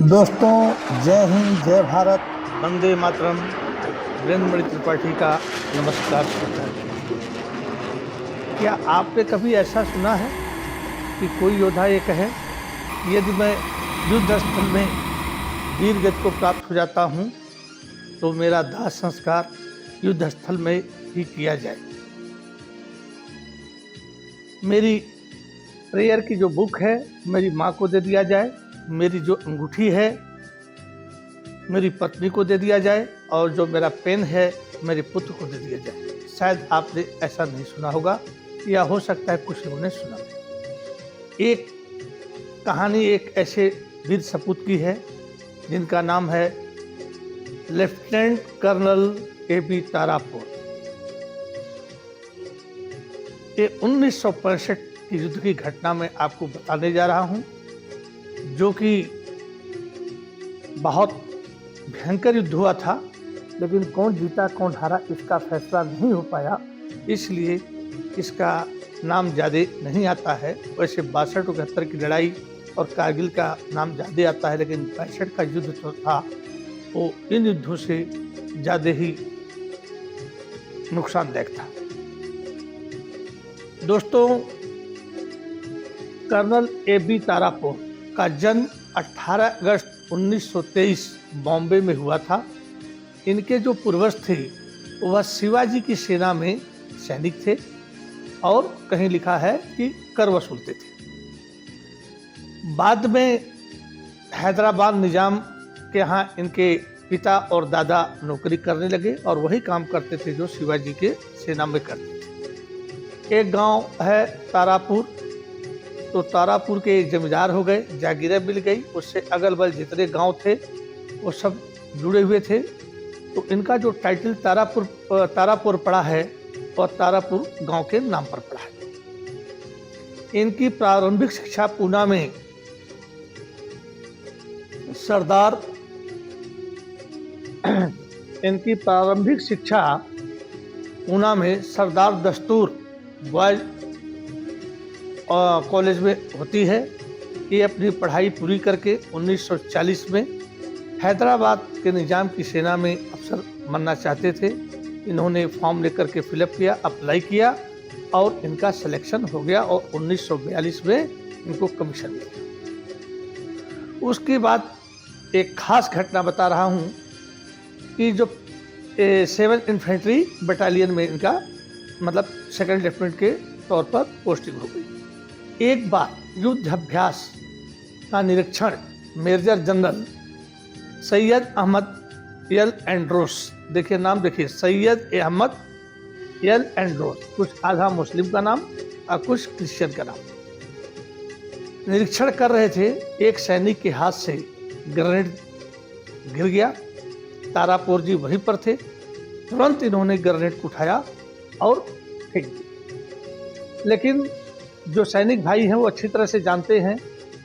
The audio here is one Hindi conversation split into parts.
दोस्तों, जय हिंद, जय भारत, वंदे मातरम। वीरेंद्र त्रिपाठी का नमस्कार श्रोता। क्या आपने कभी ऐसा सुना है कि कोई योद्धा ये कहे, यदि मैं युद्ध स्थल में वीर गति को प्राप्त हो जाता हूं तो मेरा दाह संस्कार युद्ध स्थल में ही किया जाए। मेरी प्रेयर की जो बुक है मेरी माँ को दे दिया जाए, मेरी जो अंगूठी है मेरी पत्नी को दे दिया जाए, और जो मेरा पेन है मेरे पुत्र को दे दिया जाए। शायद आपने ऐसा नहीं सुना होगा, या हो सकता है कुछ लोगों ने सुना। एक कहानी एक ऐसे वीर सपूत की है जिनका नाम है लेफ्टिनेंट कर्नल A.B. तारापुर। ये 1965 की युद्ध की घटना में आपको बताने जा रहा हूं, जो कि बहुत भयंकर युद्ध हुआ था, लेकिन कौन जीता कौन हारा इसका फैसला नहीं हो पाया, इसलिए इसका नाम ज़्यादा नहीं आता है। वैसे 62-71 की लड़ाई और कारगिल का नाम ज़्यादा आता है, लेकिन 65 का युद्ध जो था वो इन युद्धों से ज़्यादा ही नुकसानदायक था। दोस्तों, कर्नल A.B. तारापुर का जन्म 18 अगस्त 1923 बॉम्बे में हुआ था। इनके जो पूर्वज थे वह शिवाजी की सेना में सैनिक थे, और कहीं लिखा है कि कर वसूलते थे। बाद में हैदराबाद निजाम के यहाँ इनके पिता और दादा नौकरी करने लगे, और वही काम करते थे जो शिवाजी के सेना में करते थे। एक गांव है तारापुर, तो तारापुर के एक जमींदार हो गए, जागीरें मिल गई, उससे अगल बगल जितने गांव थे वो सब जुड़े हुए थे। तो इनका जो टाइटल तारापुर पड़ा है और तारापुर गांव के नाम पर पड़ा है। इनकी प्रारंभिक शिक्षा पूना में सरदार दस्तूर बॉयज कॉलेज में होती है। ये अपनी पढ़ाई पूरी करके 1940 में हैदराबाद के निजाम की सेना में अफसर बनना चाहते थे। इन्होंने फॉर्म लेकर के फिलअप किया, अप्लाई किया, और इनका सिलेक्शन हो गया, और 1942 में इनको कमीशन मिला। उसके बाद एक खास घटना बता रहा हूँ कि जो 7 इन्फेंट्री बटालियन में इनका मतलब सेकंड लेफ्टिनेंट के तौर पर पोस्टिंग हो गई। एक बार युद्ध अभ्यास का निरीक्षण major general Syed Ahmed El Andros, देखिए नाम देखिए, सैयद अहमद एल एंड्रोस, कुछ आधा मुस्लिम का नाम और कुछ क्रिश्चियन का नाम, निरीक्षण कर रहे थे। एक सैनिक के हाथ से ग्रेनेड गिर गया। तारापुर जी वहीं पर थे। तुरंत इन्होंने ग्रेनेड को उठाया और फेंक दिया। लेकिन जो सैनिक भाई हैं वो अच्छी तरह से जानते हैं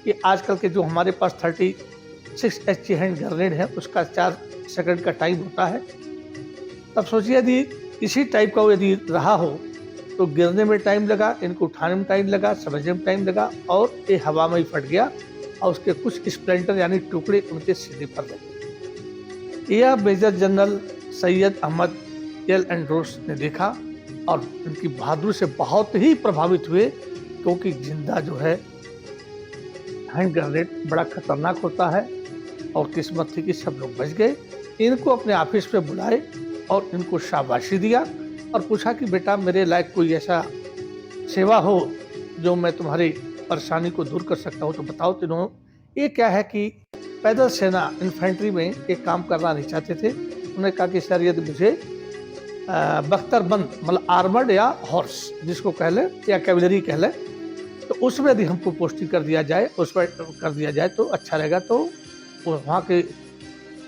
कि आजकल के जो हमारे पास 36 HE हैंड ग्रेनेड है उसका 4 सेकंड का टाइम होता है। तब सोचिए यदि इसी टाइप का यदि रहा हो तो गिरने में टाइम लगा, इनको उठाने में टाइम लगा, समझने में टाइम लगा, और ये हवा में ही फट गया, और उसके कुछ स्प्लिंटर यानी टुकड़े उनके सीने पर लगे। यह major general Syed Ahmed El Andros ने देखा और उनकी बहादुरी से बहुत ही प्रभावित हुए, क्योंकि जिंदा जो है हैंड ग्रेनेड बड़ा खतरनाक होता है, और किस्मत थी कि सब लोग बच गए। इनको अपने ऑफिस में बुलाए और इनको शाबाशी दिया और पूछा कि बेटा मेरे लायक कोई ऐसा सेवा हो जो मैं तुम्हारी परेशानी को दूर कर सकता हूँ तो बताओ। तीनों ये क्या है कि पैदल सेना इन्फेंट्री में एक काम करना नहीं चाहते थे। उन्होंने कहा कि सर यदि मुझे बख्तरबंद मतलब आर्मर्ड या हॉर्स जिसको कह ले या कैवलरी कह ले, तो उसमें यदि हमको पोस्टिंग कर दिया जाए, उस पर कर दिया जाए तो अच्छा रहेगा। तो वहाँ के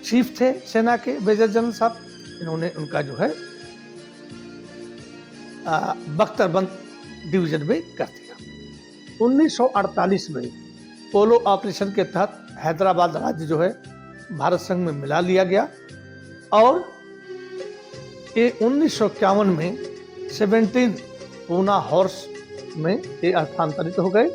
चीफ थे सेना के मेजर जनरल साहब, इन्होंने उनका जो है बख्तरबंद डिवीजन में कर दिया। 1948 में पोलो ऑपरेशन के तहत हैदराबाद राज्य जो है भारत संघ में मिला लिया गया, और ये 1951 में 17 पूना हॉर्स में ये स्थानांतरित हो गए।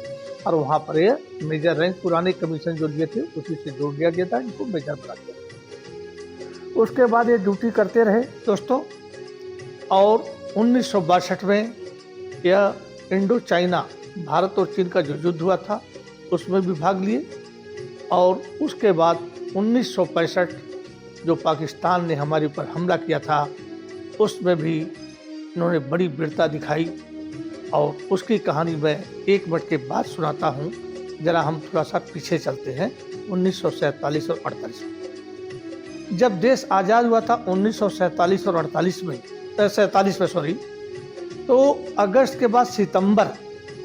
और वहाँ पर ये मेजर रैंक पुराने कमीशन जो लिए थे उसी से जोड़ दिया गया था, इनको मेजर बना दिया। उसके बाद ये ड्यूटी करते रहे दोस्तों, और 1962 में यह इंडो चाइना, भारत और चीन का जो युद्ध हुआ था उसमें भी भाग लिए। और उसके बाद 1965 जो पाकिस्तान ने हमारे ऊपर हमला किया था उसमें भी इन्होंने बड़ी वीरता दिखाई, और उसकी कहानी मैं 1 मिनट के बाद सुनाता हूँ। जरा हम थोड़ा सा पीछे चलते हैं 1947 और 48 में। जब देश आज़ाद हुआ था 1947 और 48 में, 47 में सॉरी, तो अगस्त के बाद सितंबर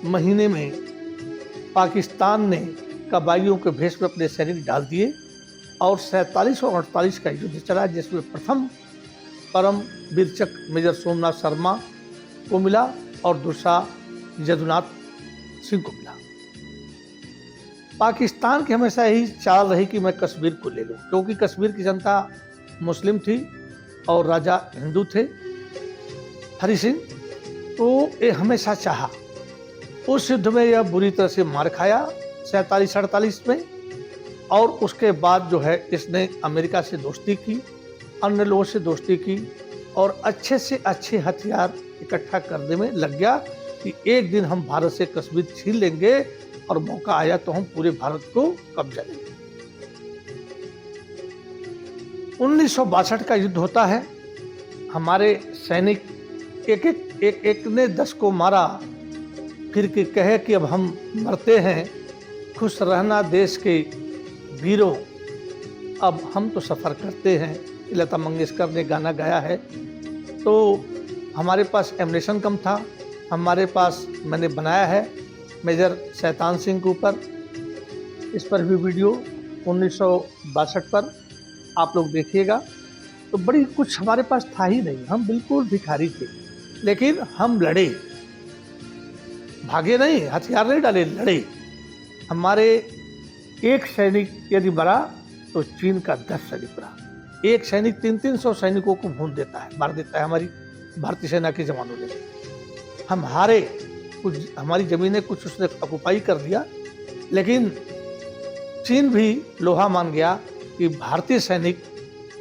महीने में पाकिस्तान ने कबाइलियों के भेष में अपने सैनिक डाल दिए और 47 और 48 का युद्ध चला, जिसमें प्रथम परम वीर चक्र मेजर सोमनाथ शर्मा को मिला और दूसरा यदुनाथ सिंह को मिला। पाकिस्तान की हमेशा यही चाल रही कि मैं कश्मीर को ले लूं, क्योंकि कश्मीर की जनता मुस्लिम थी और राजा हिंदू थे हरि सिंह, तो ये हमेशा चाहा। उस युद्ध में यह बुरी तरह से मार खाया 47-48 में, और उसके बाद जो है इसने अमेरिका से दोस्ती की, अन्य लोगों से दोस्ती की और अच्छे से अच्छे हथियार इकट्ठा करने में लग गया कि एक दिन हम भारत से कश्मीर छीन लेंगे और मौका आया तो हम पूरे भारत को कब्जा लेंगे। 1962 का युद्ध होता है। हमारे सैनिक एक ने 10 को मारा, फिर के कहे कि अब हम मरते हैं, खुश रहना देश के वीरों, अब हम तो सफ़र करते हैं। लता मंगेशकर ने गाना गाया है। तो हमारे पास एमुनेशन कम था, हमारे पास मैंने बनाया है मेजर शैतान सिंह के ऊपर, इस पर भी वीडियो 1962 पर आप लोग देखिएगा। तो बड़ी कुछ हमारे पास था ही नहीं, हम बिल्कुल भिखारी थे, लेकिन हम लड़े, भागे नहीं, हथियार नहीं डाले, लड़े। हमारे एक सैनिक यदि मरा तो चीन का 10 सैनिक मरा। एक सैनिक 300-300 सैनिकों को भून देता है, मार देता है हमारी भारतीय सेना के जवानों ने। हम हारे, कुछ हमारी जमीनें कुछ उसने ऑक्युपाई कर दिया, लेकिन चीन भी लोहा मान गया कि भारतीय सैनिक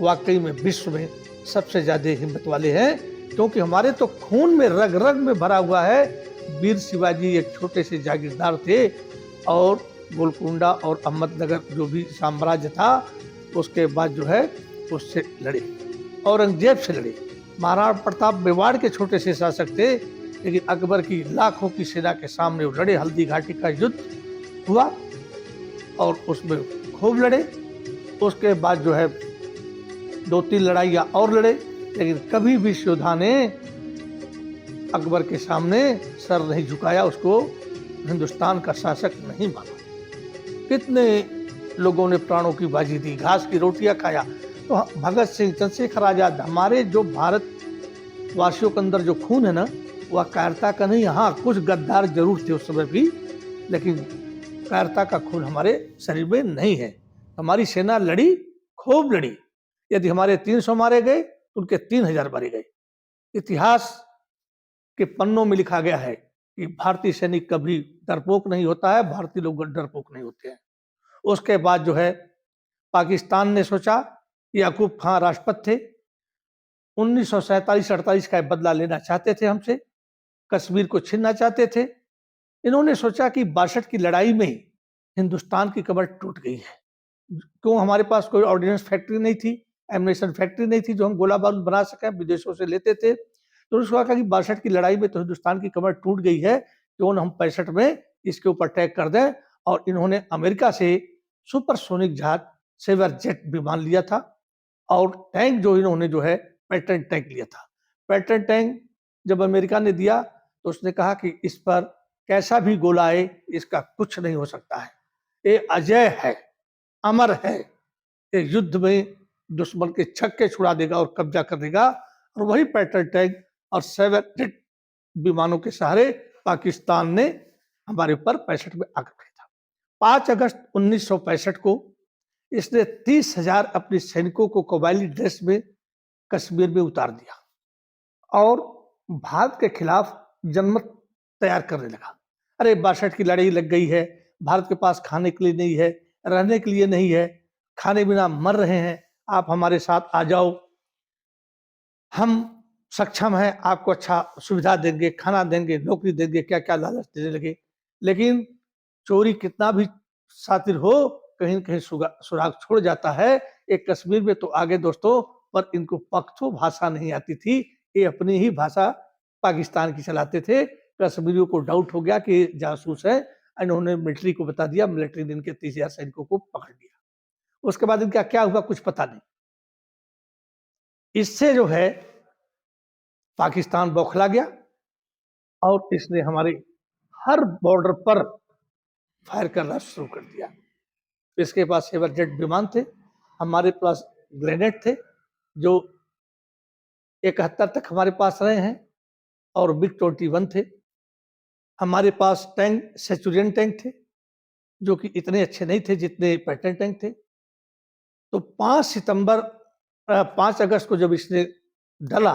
वाकई में विश्व में सबसे ज्यादा हिम्मत वाले हैं, क्योंकि हमारे तो खून में रग रग में भरा हुआ है। वीर शिवाजी एक छोटे से जागीरदार थे और गोलकुंडा और अहमदनगर जो भी साम्राज्य था उसके बाद जो है उससे लड़े, औरंगजेब से लड़े। महाराणा प्रताप मेवाड़ के छोटे से शासक थे, लेकिन अकबर की लाखों की सेना के सामने वो लड़े। हल्दी घाटी का युद्ध हुआ और उसमें खूब लड़े। उसके बाद जो है 2-3 लड़ाइयाँ और लड़े, लेकिन कभी भी योद्धा ने अकबर के सामने सर नहीं झुकाया, उसको हिंदुस्तान का शासक नहीं माना। कितने लोगों ने प्राणों की बाजी दी, घास की रोटियां खाया। तो भगत सिंह, चंद्रशेखर आजाद, हमारे जो भारत वासियों के अंदर जो खून है ना, वह कायरता का नहीं। हाँ, कुछ गद्दार जरूर थे उस समय भी, लेकिन कायरता का खून हमारे शरीर में नहीं है। हमारी सेना लड़ी, खूब लड़ी। यदि हमारे 300 मारे गए तो उनके 3000 मारे गए। इतिहास के पन्नों में लिखा गया है कि भारतीय सैनिक कभी डरपोक नहीं होता है, भारतीय लोग डरपोक नहीं होते हैं। उसके बाद जो है पाकिस्तान ने सोचा, याकूब खान राष्ट्रपति थे, 1947-48 का बदला लेना चाहते थे हमसे, कश्मीर को छीनना चाहते थे। इन्होंने सोचा कि 62 की लड़ाई में हिंदुस्तान की कमर टूट गई है। क्यों? हमारे पास कोई ऑर्डिनेंस फैक्ट्री नहीं थी, एमुनेशन फैक्ट्री नहीं थी जो हम गोला बारूद बना सकें, विदेशों से लेते थे। तो उसने कहा कि 62 की लड़ाई में तो हिंदुस्तान की कमर टूट गई है, क्यों न हम 65 में इसके ऊपर अटैक कर दें। और इन्होंने अमेरिका से सुपरसोनिक जहाज सेवर जेट विमान लिया था, और टैंक जो इन्होंने जो है पैटर्न टैंक लिया था। पैटर्न टैंक जब अमेरिका ने दिया तो उसने कहा कि इस पर कैसा भी गोला आए, इसका कुछ नहीं हो सकता है, ये अजय है, अमर है, ये युद्ध में दुश्मन के छक्के छुड़ा देगा और कब्जा कर देगा। और वही पैटर्न टैंक और सेवर जेट विमानों के सहारे पाकिस्तान ने हमारे ऊपर 65 में आकर था। 5 अगस्त 1965 को इसने 30,000 अपने सैनिकों को कबायली ड्रेस में कश्मीर में उतार दिया और भारत के खिलाफ जनमत तैयार करने लगा। अरे 62 की लड़ाई लग गई है, भारत के पास खाने के लिए नहीं है, रहने के लिए नहीं है, खाने बिना मर रहे हैं, आप हमारे साथ आ जाओ, हम सक्षम हैं, आपको अच्छा सुविधा देंगे, खाना देंगे, नौकरी देंगे, क्या क्या लालच देने लगे। लेकिन चोरी कितना भी शातिर हो, कहीं न कहीं सुराग छोड़ जाता है। एक कश्मीर में तो आगे दोस्तों, पर इनको पख्तो भाषा नहीं आती थी, ये अपनी ही भाषा पाकिस्तान की चलाते थे। कश्मीरियों को डाउट हो गया कि जासूस है, इन्होंने मिलिट्री को बता दिया, मिलिट्री ने इनके 30,000 सैनिकों को पकड़ लिया। उसके बाद इनका क्या हुआ कुछ पता नहीं। इससे जो है पाकिस्तान बौखला गया और इसने हमारे हर बॉर्डर पर फायर करना शुरू कर दिया। इसके पास सेवर जेट विमान थे, हमारे पास ग्रेनेड थे जो 71 तक हमारे पास रहे हैं, और मिग 21 थे। हमारे पास टैंक सेंचुरियन टैंक थे जो कि इतने अच्छे नहीं थे जितने पैटर्न टैंक थे। तो 5 अगस्त को जब इसने डला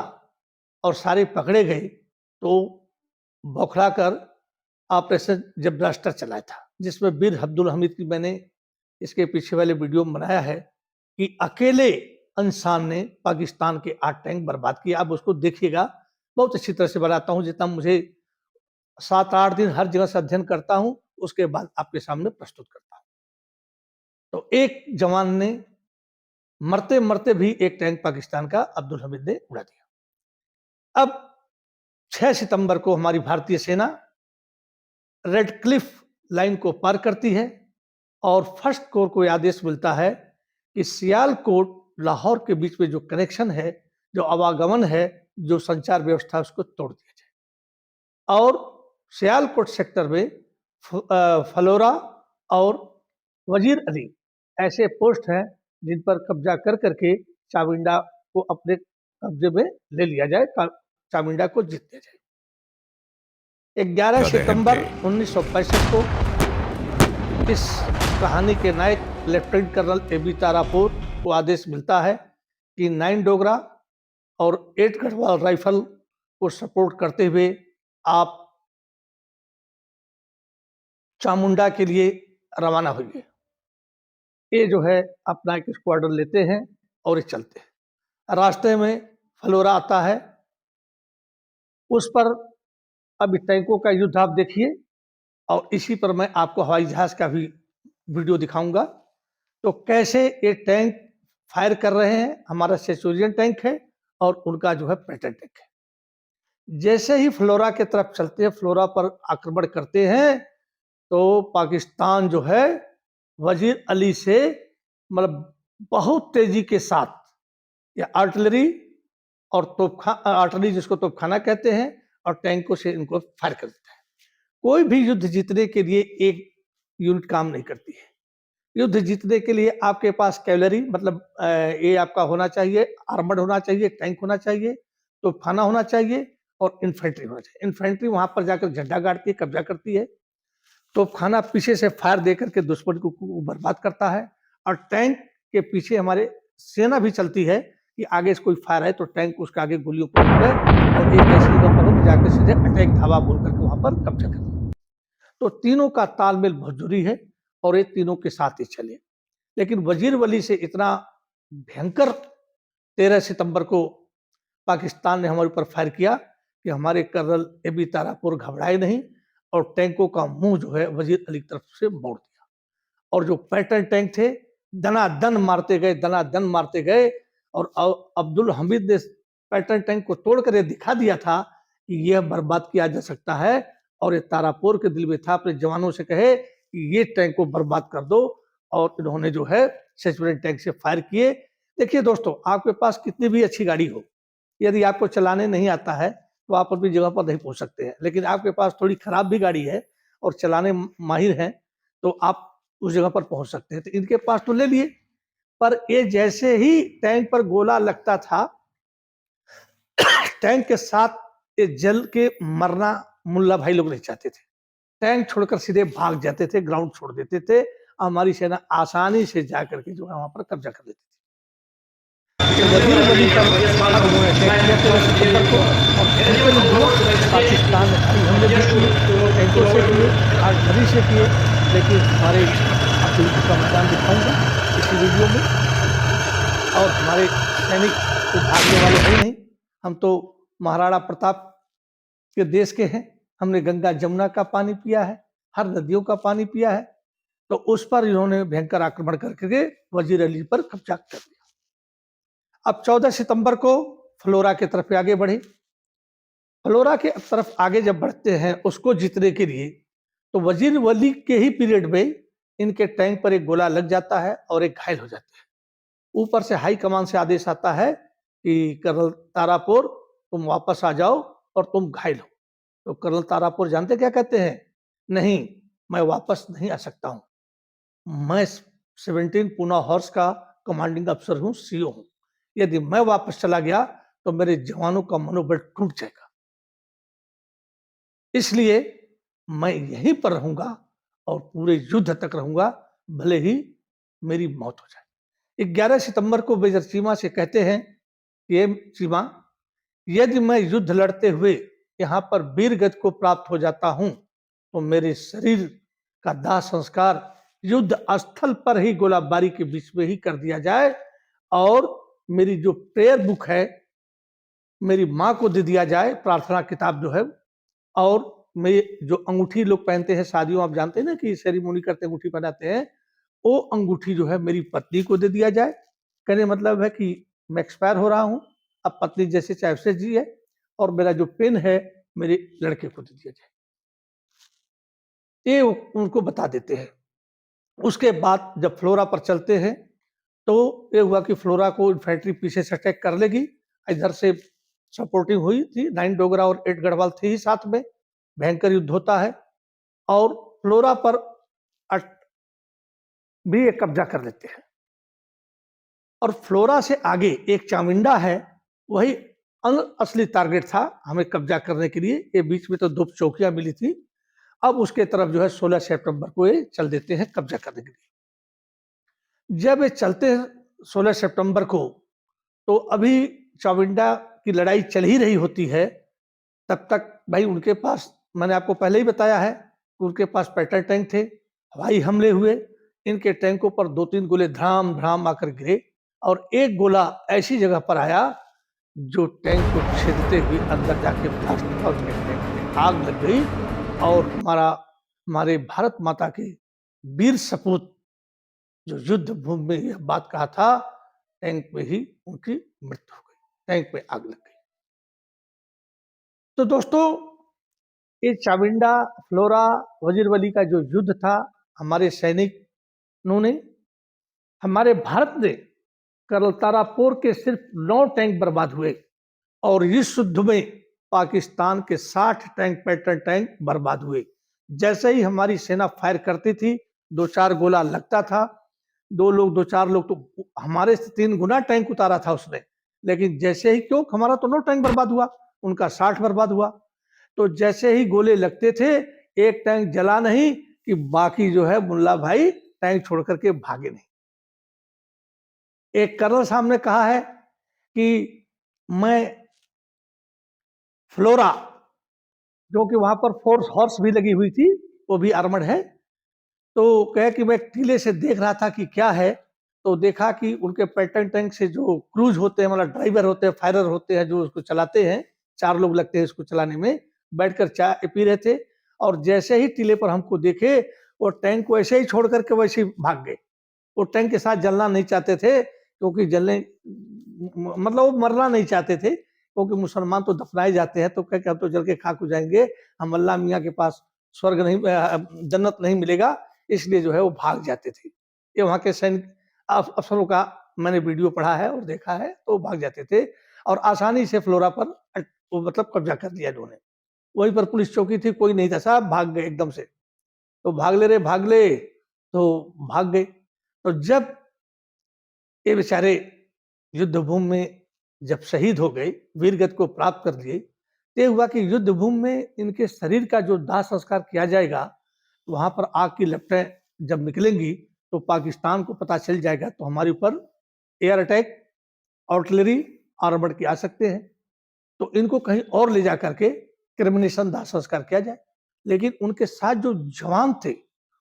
और सारे पकड़े गए, तो बौखला कर ऑपरेशन जबरास्टर चलाया था, जिसमें वीर अब्दुल हमीद की मैंने इसके पीछे वाले वीडियो में बनाया है कि अकेले इंसान ने पाकिस्तान के 8 टैंक बर्बाद किए। आप उसको देखिएगा, बहुत अच्छी तरह से बनाता हूँ, जितना मुझे 7-8 दिन हर जगह से अध्ययन करता हूँ, उसके बाद आपके सामने प्रस्तुत करता हूँ। तो एक जवान ने मरते मरते भी एक टैंक पाकिस्तान का अब्दुल हमीद ने उड़ा दिया। अब 6 सितंबर को हमारी भारतीय सेना रेड क्लिफ लाइन को पार करती है और फर्स्ट कोर को आदेश मिलता है कि सियालकोट लाहौर के बीच में जो कनेक्शन है, जो आवागमन है, जो संचार व्यवस्था, उसको तोड़ दिया जाए। और सियालकोट सेक्टर में फलोरा और वजीर अली ऐसे पोस्ट हैं जिन पर कब्जा कर करके चामिंडा को अपने कब्जे में ले लिया जाए, चामिंडा को जीत दिया जाए। 11 सितंबर 1965 को इस कहानी के नायक लेफ्टिनेंट कर्नल एबी तारापुर को आदेश मिलता है कि 9 डोगरा और 8 गढ़वाल राइफल को सपोर्ट करते हुए आप चामुंडा के लिए रवाना हुए। ये जो है अपना एक स्क्वाड्रन लेते हैं और ये चलते हैं। रास्ते में फलोरा आता है, उस पर अब टैंकों का युद्ध आप देखिए, और इसी पर मैं आपको हवाई जहाज का भी वीडियो दिखाऊंगा। तो कैसे ये टैंक फायर कर रहे हैं, हमारा सेंचुरियन टैंक है और उनका जो है पैटर्न टैंक है। जैसे ही फ्लोरा की तरफ चलते हैं, फ्लोरा पर आक्रमण करते हैं, तो पाकिस्तान जो है वजीर अली से मतलब बहुत तेजी के साथ या आर्टिलरी और आर्टिलरी जिसको तोपखाना कहते हैं, और टैंकों से इनको फायर कर देता है। कोई भी युद्ध जीतने के लिए एक यूनिट काम नहीं करती है। युद्ध जीतने के लिए आपके पास कैवलरी मतलब ये आपका होना चाहिए, आर्मर्ड होना चाहिए, टैंक होना चाहिए, तोपखाना होना चाहिए और इन्फेंट्री होना चाहिए। इन्फेंट्री वहां पर जाकर झंडा गाड़ती है, कब्जा करती है। तोपखाना पीछे से फायर दे करके दुश्मन को बर्बाद करता है, और टैंक के पीछे हमारे सेना भी चलती है कि आगे से कोई फायर है तो टैंक उसके आगे गोलियों को और एक ऐसी जगह पर जाकर सीधे अटैक धावा बोल करके वहां पर कब्जा कर। तो तीनों का तालमेल बहुत जरूरी है और ये तीनों के साथ ही चले। लेकिन वजीर वली से इतना भयंकर 13 सितंबर को पाकिस्तान ने हमारे ऊपर फायर किया कि हमारे कर्नल एबी तारापुर घबराए नहीं और टैंकों का मुंह जो है वजीर अली की तरफ से मोड़ दिया। और जो पैटर्न टैंक थे दनादन मारते गए, दनादन मारते गए, और अब्दुल हमीद ने पैटर्न टैंक को तोड़कर ये दिखा दिया था कि यह बर्बाद किया जा सकता है। और ये तारापुर के दिल में था, अपने जवानों से कहे कि ये टैंक को बर्बाद कर दो, और इन्होंने जो है सेंचुरियन टैंक से फायर किए। देखिए दोस्तों, आपके पास कितनी भी अच्छी गाड़ी हो, यदि आपको चलाने नहीं आता है तो आप अपनी जगह पर नहीं पहुंच सकते हैं। लेकिन आपके पास थोड़ी खराब भी गाड़ी है और चलाने माहिर हैं, तो आप उस जगह पर पहुंच सकते हैं। तो इनके पास तो ले लिए, पर ये जैसे ही टैंक पर गोला लगता था, टैंक के साथ ये जल के मरना मुल्ला भाई लोग नहीं चाहते थे। टैंक छोड़कर सीधे भाग जाते थे, ग्राउंड छोड़ देते थे। हमारी सेना आसानी से जाकर के जो है वहां पर कब्जा कर लेती थी। तो वजीर वली पर अब उन्होंने अटैक किया 13 सितंबर को और भयंकर युद्ध हुआ। पाकिस्तान ने भारी हमले भी किए, टैंकों से किए, आर्टिलरी से किए, लेकिन हमारे आपको युद्ध का मैदान दिखाऊंगा इसी वीडियो में। और हमारे सैनिक तो भागने वाले हैं ही नहीं, हम तो महाराणा प्रताप के देश के हैं। हमने गंगा जमुना का पानी पिया है, हर नदियों का पानी पिया है। तो उस पर इन्होंने भयंकर आक्रमण करके वजीर अली पर कब्जा कर लिया। अब 14 सितंबर को फ्लोरा की तरफ आगे बढ़े। फ्लोरा के तरफ आगे जब बढ़ते हैं उसको जीतने के लिए, तो वजीर वली के ही पीरियड में इनके टैंक पर एक गोला लग जाता है और एक घायल हो जाते हैं। ऊपर से हाई कमान से आदेश आता है कि कर्नल तारापुर तुम वापस आ जाओ और तुम घायल हो। तो कर्नल तारापुर जानते क्या कहते हैं? नहीं, मैं वापस नहीं आ सकता हूं, मैं 17 पूना हॉर्स का कमांडिंग अफसर हूं, सीओ हूं। यदि मैं वापस चला गया तो मेरे जवानों का मनोबल टूट जाएगा, इसलिए मैं यहीं पर रहूंगा और पूरे युद्ध तक रहूंगा, भले ही मेरी मौत हो जाए। 11 सितंबर को मेजर चीमा से कहते हैं कि ये चीमा, यदि मैं युद्ध लड़ते हुए यहाँ पर वीर गति को प्राप्त हो जाता हूं तो मेरे शरीर का दाह संस्कार युद्ध स्थल पर ही गोलाबारी के बीच में ही कर दिया जाए और मेरी जो प्रेयर बुक है मेरी माँ को दे दिया जाए, प्रार्थना किताब जो है। और मैं जो अंगूठी लोग पहनते हैं शादियों, आप जानते हैं ना कि सेरेमोनी करते अंगूठी पहनाते हैं, वो अंगूठी जो है मेरी पत्नी को दे दिया जाए। कहने मतलब है कि मैं एक्सपायर हो रहा हूं, अब पत्नी जैसे चाहे उससे जी है, और मेरा जो पेन है मेरे लड़के को दे दिया जाए, ये उनको बता देते हैं। उसके बाद जब फ्लोरा पर चलते हैं तो ये हुआ कि फ्लोरा को इन्फेंट्री पीछे से अटैक कर लेगी। इधर से सपोर्टिंग हुई थी, 9 डोगरा और 8 गढ़वाल थे ही साथ में। भयंकर युद्ध होता है और फ्लोरा पर भी एक कब्जा कर लेते हैं। और फ्लोरा से आगे एक चामुंडा है, वही असली टारगेट था हमें कब्जा करने के लिए। ये बीच में तो 2 चौकियां मिली थी। अब उसके तरफ जो है 16 सितंबर को ये चल देते हैं कब्जा करने के लिए। जब ये चलते हैं 16 सितंबर को, तो अभी चामुंडा की लड़ाई चल ही रही होती है। तब तक भाई उनके पास, मैंने आपको पहले ही बताया है, उनके पास पैटर्न टैंक थे। हवाई हमले हुए, इनके टैंकों पर 2-3 गोले धड़ाम धड़ाम आकर गिरे और एक गोला ऐसी जगह पर आया जो टैंक को छेदते हुए अंदर जाके ब्लास्ट हुआ, उनके टैंक में आग लग गई। और हमारे भारत माता के वीर सपूत जो युद्ध भूमि में यह बात कहा था, टैंक में ही उनकी मृत्यु हो गई, टैंक में आग लग गई। तो दोस्तों, ये चामुंडा फ्लोरा वजीरवली का जो युद्ध था, हमारे सैनिकों ने, हमारे भारत ने कर्नल तारापुर के सिर्फ 9 टैंक बर्बाद हुए और इस युद्ध में पाकिस्तान के 60 टैंक, पैटर्न टैंक बर्बाद हुए। जैसे ही हमारी सेना फायर करती थी, 2-4 गोला लगता था, 2-4 लोग तो हमारे से 3 गुना टैंक उतारा था उसने। लेकिन जैसे ही, क्यों, हमारा तो 9 टैंक बर्बाद हुआ, उनका 60 बर्बाद हुआ। तो जैसे ही गोले लगते थे, एक टैंक जला नहीं कि बाकी जो है मुल्ला भाई टैंक छोड़ करके भागे नहीं। एक कर्नल साहब ने कहा है कि मैं फ्लोरा, जो कि वहां पर फोर्स हॉर्स भी लगी हुई थी, वो भी आर्मर्ड है, तो कहे कि मैं टीले से देख रहा था कि क्या है। तो देखा कि उनके पैटर्न टैंक से जो क्रूज होते हैं, मतलब ड्राइवर होते हैं, फायरर होते हैं, जो उसको चलाते हैं, 4 लोग लगते हैं इसको चलाने में, बैठकर चाय पी रहे थे। और जैसे ही टीले पर हमको देखे, वो टैंक को ऐसे ही छोड़ करके वैसे ही भाग गए। वो टैंक के साथ जलना नहीं चाहते थे, क्योंकि जलने मतलब वो मरना नहीं चाहते थे, क्योंकि मुसलमान तो दफनाए जाते हैं, तो कह हम तो जल के खाक हो जाएंगे, हम अल्लाह मियाँ के पास स्वर्ग नहीं, जन्नत नहीं मिलेगा, इसलिए जो है वो भाग जाते थे। ये वहाँ के सैनिक अफसरों का मैंने वीडियो पढ़ा है और देखा है, तो भाग जाते थे और आसानी से फ्लोरा पर वो मतलब कब्जा कर लिया इन्होंने। वहीं पर पुलिस चौकी थी, कोई नहीं था, साहब भाग गए एकदम से। तो भाग ले, तो भाग गए। तो जब ये बेचारे युद्ध भूमि में जब शहीद हो गए, वीरगति को प्राप्त कर लिए, तो हुआ कि युद्ध भूमि में इनके शरीर का जो दाह संस्कार किया जाएगा, वहां पर आग की लपटें जब निकलेंगी तो पाकिस्तान को पता चल जाएगा, तो हमारे ऊपर एयर अटैक, आर्टिलरी आर्मर्ड की आ सकते हैं, तो इनको कहीं और ले जा करके क्रिमिनेशन दाह संस्कार किया जाए। लेकिन उनके साथ जो जवान थे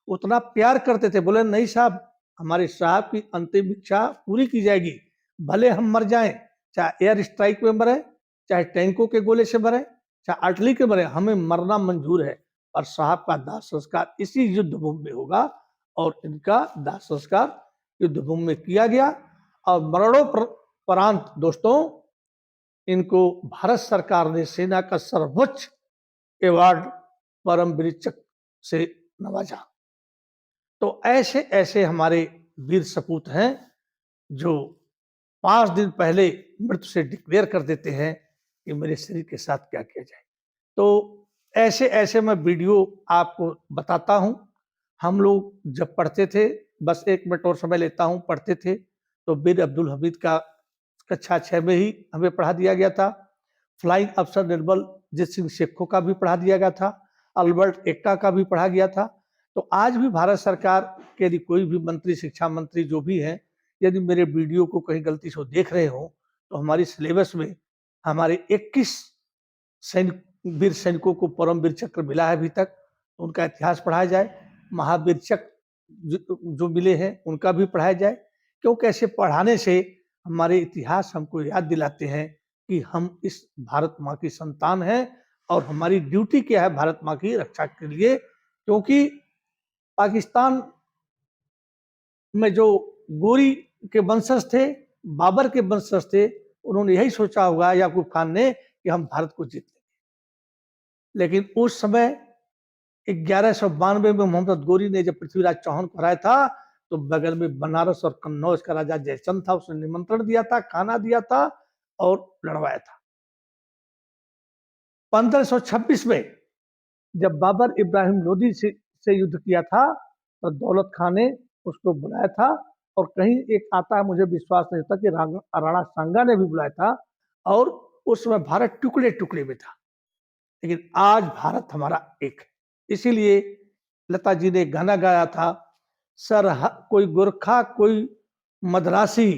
उतना प्यार करते थे, बोले नहीं साहब, हमारे साहब की अंतिम इच्छा पूरी की जाएगी, भले हम मर जाएं, चाहे एयर स्ट्राइक में मरे, चाहे टैंकों के गोले से मरे, चाहे आर्टिलरी के मरे, हमें मरना मंजूर है। और साहब का दाह संस्कार इसी युद्ध भूमि में होगा। और इनका दाह संस्कार युद्ध भूमि में किया गया। और मरणोपरांत दोस्तों इनको भारत सरकार ने सेना का सर्वोच्च अवार्ड परमवीर चक्र से नवाजा। तो ऐसे ऐसे हमारे वीर सपूत हैं जो 5 दिन पहले मृत्यु से डिक्लेयर कर देते हैं कि मेरे शरीर के साथ क्या किया जाए। तो ऐसे ऐसे मैं वीडियो आपको बताता हूं। हम लोग जब पढ़ते थे, बस 1 मिनट और समय लेता हूं, पढ़ते थे तो वीर अब्दुल हमीद का कक्षा 6 में ही हमें पढ़ा दिया गया था। फ्लाइंग अफसर निर्मल जीत सिंह सेखों का भी पढ़ा दिया गया था। अल्बर्ट एक्का का भी पढ़ा गया था। तो आज भी भारत सरकार के यदि कोई भी मंत्री, शिक्षा मंत्री जो भी है, यदि मेरे वीडियो को कहीं गलती से देख रहे हो तो हमारी सिलेबस में हमारे 21 सैनिक वीर सैनिकों को परमवीर चक्र मिला है अभी तक, तो उनका इतिहास पढ़ाया जाए। महावीर चक्र जो मिले हैं उनका भी पढ़ाया जाए, क्योंकि ऐसे पढ़ाने से हमारे इतिहास हमको याद दिलाते हैं कि हम इस भारत माँ की संतान हैं और हमारी ड्यूटी क्या है भारत माँ की रक्षा के लिए। क्योंकि पाकिस्तान में जो गोरी के वंशज थे, बाबर के वंशज थे, उन्होंने यही सोचा होगा याकूब खान ने कि हम भारत को जीत लेंगे। लेकिन उस समय 1192 में मोहम्मद गोरी ने जब पृथ्वीराज चौहान को हराया था तो बगल में बनारस और कन्नौज का राजा जयचंद था, उसने निमंत्रण दिया था, खाना दिया था और लड़वाया था। 1526 में जब बाबर इब्राहिम लोदी से युद्ध किया था तो दौलत खान ने उसको बुलाया था। और कहीं एक आता है, मुझे विश्वास नहीं होता कि राणा सांगा ने भी बुलाया था। और उस समय भारत टुकड़े टुकड़े में था, लेकिन आज भारत हमारा एक है। इसीलिए लता जी ने गाना गाया था, कोई गोरखा कोई मद्रासी,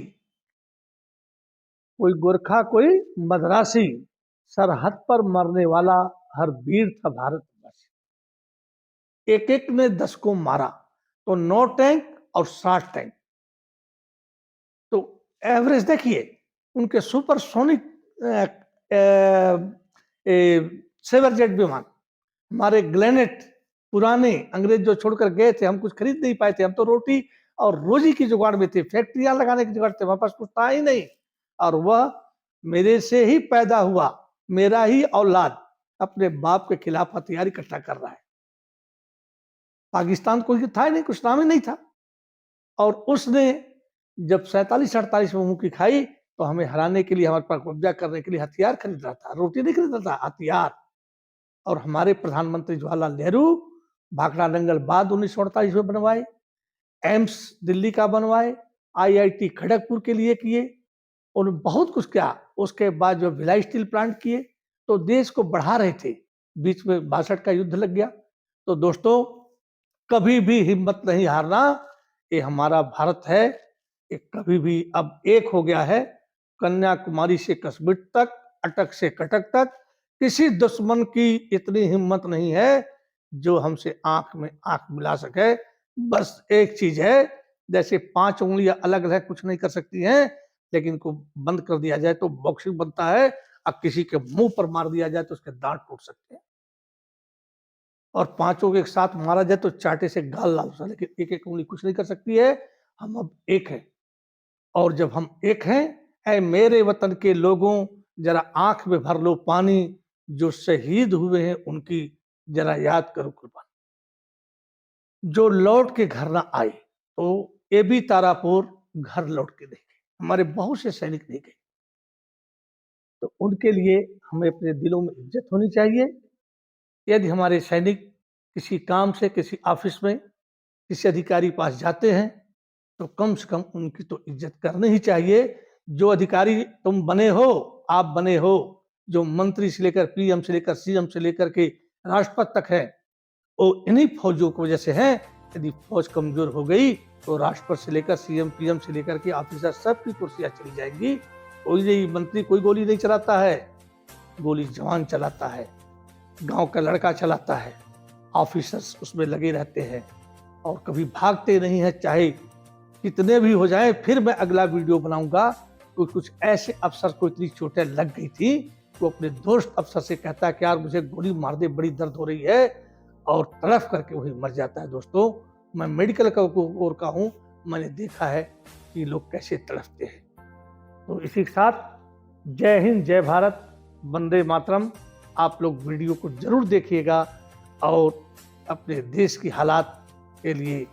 कोई गोरखा कोई मद्रासी, सरहद पर मरने वाला हर वीर था भारतवासी। एक एक ने 10 को मारा, तो 9 टैंक और 60 टैंक। तो एवरेज देखिए, उनके सुपरसोनिक सेवर जेट विमान, हमारे ग्लेनेट पुराने अंग्रेज जो छोड़कर गए थे, हम कुछ खरीद नहीं पाए थे, हम तो रोटी और रोजी की जुगाड़ में थे, फैक्ट्रियां लगाने की जुगाड़ थे, हमारे पास कुछ था ही नहीं। और वह मेरे से ही पैदा हुआ, मेरा ही औलाद अपने बाप के खिलाफ हथियार इकट्ठा कर रहा है। पाकिस्तान कोई था ही नहीं, कुछ नाम ही नहीं था। और उसने जब 47-48 में मुंह की खाई तो हमें हराने के लिए, हमारे पास कब्जा करने के लिए हथियार खरीद रहा था, रोटी नहीं खरीद रहा था, हथियार। और हमारे प्रधानमंत्री जवाहरलाल नेहरू भाखड़ा नंगल बाद 1948 में बनवाए, एम्स दिल्ली का बनवाए, आईआईटी खड़गपुर के लिए किए, उन्होंने बहुत कुछ किया। उसके बाद जो भिलाई स्टील प्लांट किए, तो देश को बढ़ा रहे थे। बीच में 62 का युद्ध लग गया। तो दोस्तों कभी भी हिम्मत नहीं हारना, ये हमारा भारत है, ये कभी भी अब एक हो गया है। कन्याकुमारी से कश्मीर तक, अटक से कटक तक, किसी दुश्मन की इतनी हिम्मत नहीं है जो हमसे आंख में आंख मिला सके। बस एक चीज है, जैसे 5 उंगलियां अलग अलग कुछ नहीं कर सकती हैं, लेकिन इनको बंद कर दिया जाए तो बॉक्सिंग बनता है, अब किसी के मुंह पर मार दिया जाए तो उसके दांत टूट सकते हैं, और 5 को एक साथ मारा जाए तो चाटे से गाल लाल सा, लेकिन एक एक उंगली कुछ नहीं कर सकती है। हम अब एक हैं, और जब हम एक हैं, ऐ मेरे वतन के लोगों जरा आंख में भर लो पानी, जो शहीद हुए हैं उनकी जरा याद करो कुर्बानी। जो लौट के घर ना आए, तो ये भी तारापुर घर लौट के नहीं गए, हमारे बहुत से सैनिक नहीं गए। तो उनके लिए हमें अपने दिलों में इज्जत होनी चाहिए। यदि हमारे सैनिक किसी काम से, किसी ऑफिस में, किसी अधिकारी पास जाते हैं, तो कम से कम उनकी तो इज्जत करनी ही चाहिए। जो अधिकारी तुम बने हो, आप बने हो, जो मंत्री से लेकर पीएम से लेकर सीएम से लेकर के राष्ट्रपति तक है, वो इन्हीं फौजों की वजह से है। यदि फौज कमजोर हो गई तो राष्ट्रपति से लेकर सीएम पीएम से लेकर के ऑफिसर सबकी कुर्सियां चली जाएंगी। कोई नहीं, मंत्री कोई गोली नहीं चलाता है, गोली जवान चलाता है, गांव का लड़का चलाता है, ऑफिसर्स उसमें लगे रहते हैं और कभी भागते नहीं है, चाहे कितने भी हो जाए। फिर मैं अगला वीडियो बनाऊंगा। कुछ ऐसे अफसर को इतनी चोटें लग गई थी, तो अपने दोस्त अफसर से कहता है कि यार मुझे गोली मार दे, बड़ी दर्द हो रही है, और तड़फ करके वही मर जाता है। दोस्तों, मैं मेडिकल का ओर का हूँ, मैंने देखा है कि लोग कैसे तड़फते हैं। तो इसी के साथ जय हिंद, जय भारत, वंदे मातरम। आप लोग वीडियो को जरूर देखिएगा और अपने देश की हालात के लिए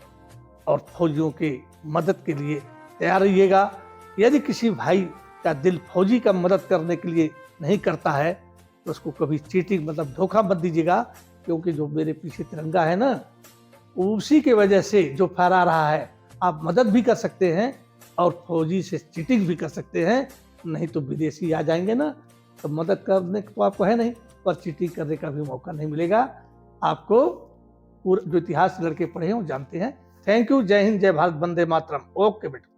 और फौजियों के मदद के लिए तैयार रहिएगा। यदि किसी भाई का दिल फौजी का मदद करने के लिए नहीं करता है तो उसको कभी चीटिंग मतलब धोखा मत दीजिएगा, क्योंकि जो मेरे पीछे तिरंगा है ना, उसी के वजह से जो फहरा रहा है, आप मदद भी कर सकते हैं और फौजी से चीटिंग भी कर सकते हैं। नहीं तो विदेशी आ जाएंगे ना, तो मदद करने तो आपको है नहीं, पर चीटिंग करने का भी मौका नहीं मिलेगा आपको। पूरा जो इतिहास लड़के पढ़े हैं वो जानते हैं। थैंक यू, जय हिंद, जय भारत, वंदे मातरम। ओके बेटा।